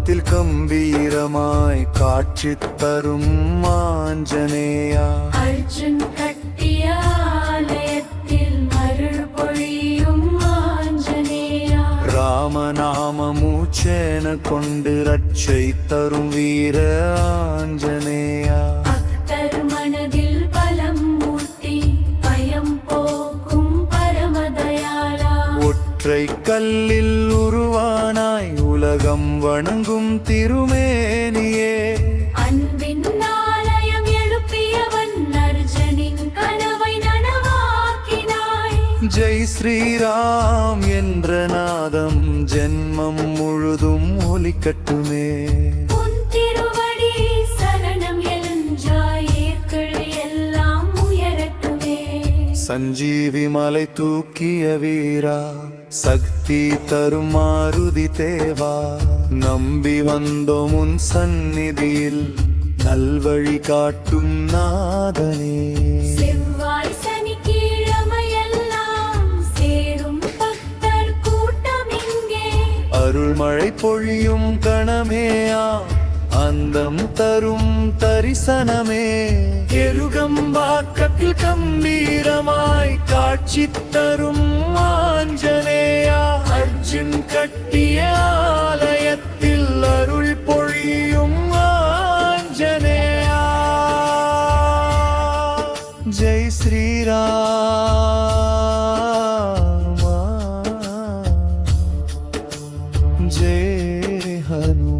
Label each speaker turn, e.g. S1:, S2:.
S1: வானத்தில் கம்பீரமாய் காட்சி தரும் ஆஞ்சநேயா.
S2: அர்ஜுன் கட்டிய ஆலயத்தில் அருள் பொழியும் ஆஞ்சநேயா.
S1: ராமநாமமூச்சேன கொண்டு ரட்சை தரும் வீர ஆஞ்சநேயா.
S2: பக்தர் மனதில் பலம் மூட்டி பயம் போக்கும் பரமதயாளா.
S1: ஒற்றை கல்லில் உருவானாய் உலகம் வணங்கும் திருமேனியே.
S2: அன்பின் ஆலயம் எழுப்பியவன் அர்ஜுனின் கனவை நனவாக்கினாய்.
S1: ஜெய் ஸ்ரீராம் என்ற நாதம் ஜென்மம் முழுதும் ஒலிக்கட்டுமே.
S2: உன் திருவடி சரணம் எழுஞ்சாய் ஏற்கள் எல்லாம் உயரட்டுமே.
S1: சஞ்சீவி மலை தூக்கிய வீரா, சக்தி தரும் மாருதி தேவா. நம்பி வந்தோம் உன் சந்நிதியில் நல்வழி காட்டும் நாதனே.
S2: செவ்வாய் சனிக்கிழமையெல்லாம் சேரும் பக்தர் கூட்டம் இங்கே.
S1: அருள்மழை பொழியும் கணமேயா, அந்தம் தரும் தரிசனமே. எருகம்பாக்கத்தில் கம்பீரமாய் காட்சி தரும் ஆஞ்சநேயா. அர்ஜுன் கட்டிய ஆலயத்தில் அருள் பொழியும் ஆஞ்சநேயா. ஜெய் ஸ்ரீராம், ஜெய் ஹனுமான்.